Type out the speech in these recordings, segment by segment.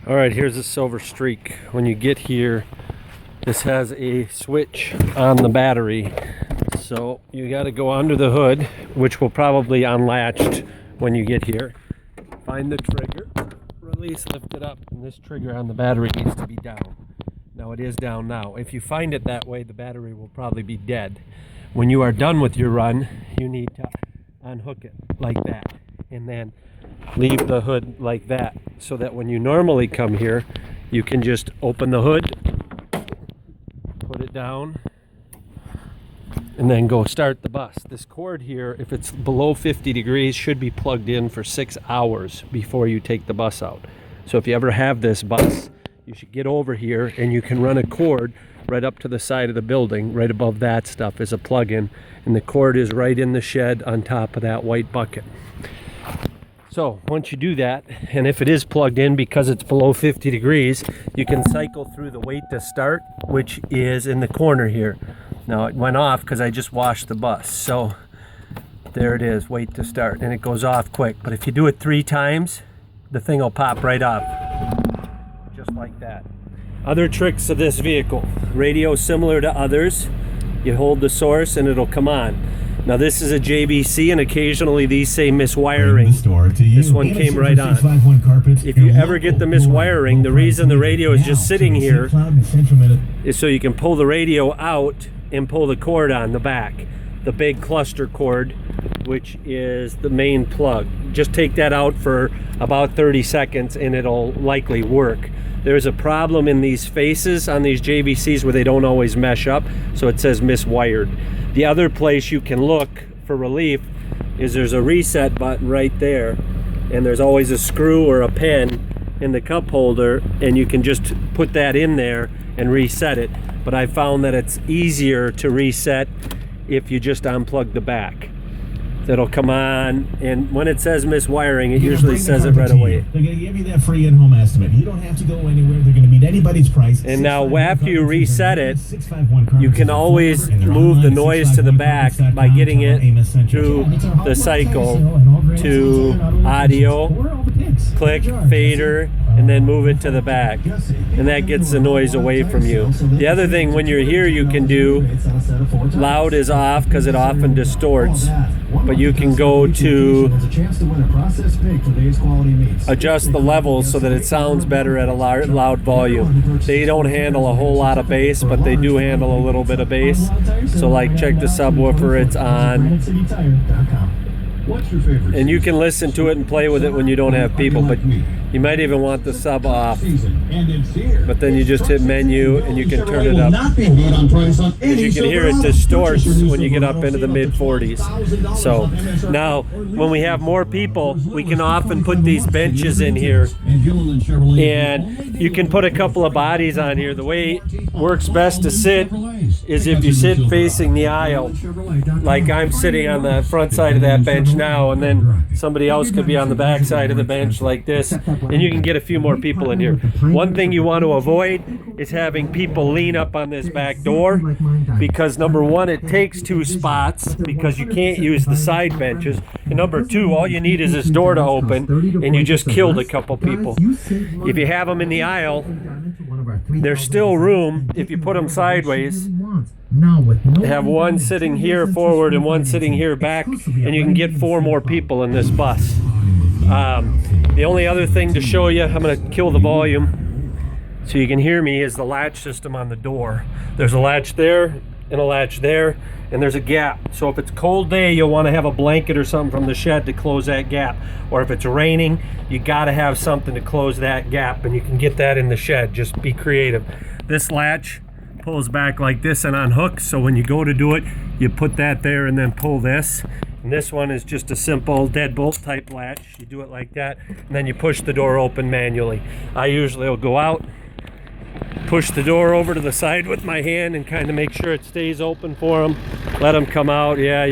All right, here's the silver streak. When you get here, this has a switch on the battery. So you got to go under the hood, which will probably unlatched when you get here. Find the trigger, release, lift it up, and this trigger on the battery needs to be down. Now it is down now. If you find it that way, the battery will probably be dead. When you are done with your run, you need to unhook it like that, and then leave the hood like that, so that when you normally come here, you can just open the hood, put it down, and then go start the bus. This cord here, if it's below 50 degrees, should be plugged in for 6 hours before you take the bus out. So if you ever have this bus, you should get over here and you can run a cord right up to the side of the building. Right above that stuff is a plug-in, and the cord is right in the shed on top of that white bucket. So once you do that, and if it is plugged in because it's below 50 degrees, you can cycle through the wait to start, which is in the corner here. Now it went off because I just washed the bus. So there it is, wait to start, and it goes off quick. But if you do it 3 times, the thing will pop right off, just like that. Other tricks of this vehicle, radio similar to others. You hold the source and it'll come on. Now this is a JBC, and occasionally these say miswiring. This one came right on. If you ever get the miswiring, the reason the radio is just sitting here is so you can pull the radio out and pull the cord on the back. The big cluster cord, which is the main plug. Just take that out for about 30 seconds and it'll likely work. There's a problem in these faces on these JVCs where they don't always mesh up, so it says miswired. The other place you can look for relief is there's a reset button right there, and there's always a screw or a pin in the cup holder, and you can just put that in there and reset it. But I found that it's easier to reset if you just unplug the back. It'll come on, and when it says miswiring, it usually says it right away. They're going to give you that free in-home estimate. You don't have to go anywhere. They're going to meet anybody's price. And now after you reset it, you can always move the noise to the back by getting it through the cycle to audio, click, fader, and then move it to the back. And that gets the noise away from you. The other thing when you're here you can do, loud is off because it often distorts. But you can go to adjust the levels so that it sounds better at a loud volume. They don't handle a whole lot of bass, but they do handle a little bit of bass. So like check the subwoofer, it's on. And you can listen to it and play with it when you don't have people, but you might even want the sub off. But then you just hit menu and you can turn it up. As you can hear, it distorts when you get up into the mid-40s. So now when we have more people, we can often put these benches in here, and you can put a couple of bodies on here. The way it works best to sit is if you sit facing the aisle, like I'm sitting on the front side of that bench now, and then somebody else could be on the back side of the bench like this, and you can get a few more people in here. One thing you want to avoid is having people lean up on this back door, because number one, it takes 2 spots because you can't use the side benches, and number 2, all you need is this door to open and you just killed a couple people. If you have them in the aisle, there's still room if you put them sideways. Have one sitting here forward and one sitting here back, and you can get 4 more people in this bus. The only other thing to show you, I'm going to kill the volume so you can hear me, is the latch system on the door. There's a latch there and a latch there, and there's a gap. So if it's a cold day, you'll want to have a blanket or something from the shed to close that gap. Or if it's raining, you got to have something to close that gap, and you can get that in the shed. Just be creative. This latch pulls back like this and unhooks, so when you go to do it, you put that there and then pull this. And this one is just a simple deadbolt type latch. You do it like that, and then you push the door open manually. I usually will go out, push the door over to the side with my hand and kind of make sure it stays open for them. Let them come out, yeah.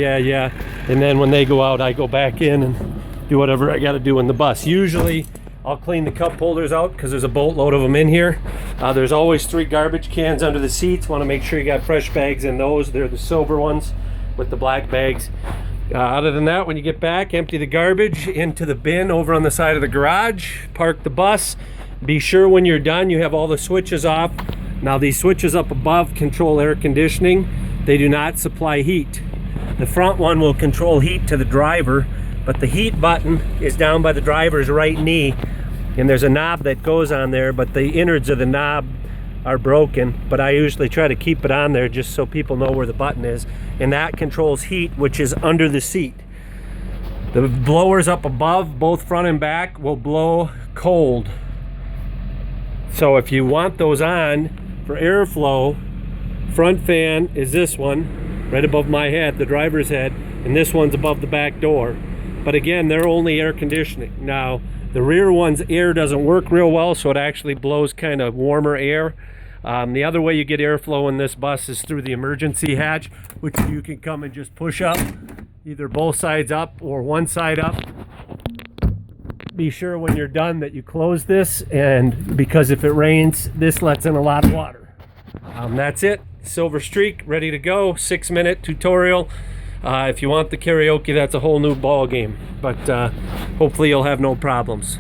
And then when they go out, I go back in and do whatever I got to do in the bus. Usually, I'll clean the cup holders out because there's a boatload of them in here. There's always 3 garbage cans under the seats. Want to make sure you got fresh bags in those. They're the silver ones with the black bags. Other than that, when you get back, empty the garbage into the bin over on the side of the garage, park the bus, Be sure when you're done you have all the switches off. Now these switches up above control air conditioning. They do not supply heat. The front one will control heat to the driver, but the heat button is down by the driver's right knee, and there's a knob that goes on there, but the innards of the knob are broken. But I usually try to keep it on there just so people know where the button is, and that controls heat, which is under the seat. The blowers up above, both front and back, will blow cold. So if you want those on for airflow, front fan is this one right above my head, the driver's head, and this one's above the back door. But again, they're only air conditioning. Now the rear one's air doesn't work real well, so it actually blows kind of warmer air. The other way you get airflow in this bus is through the emergency hatch, which you can come and just push up, either both sides up or one side up. Be sure when you're done that you close this, and because if it rains, this lets in a lot of water. That's it. Silver Streak, ready to go. 6-minute tutorial. If you want the karaoke, that's a whole new ball game, but hopefully you'll have no problems.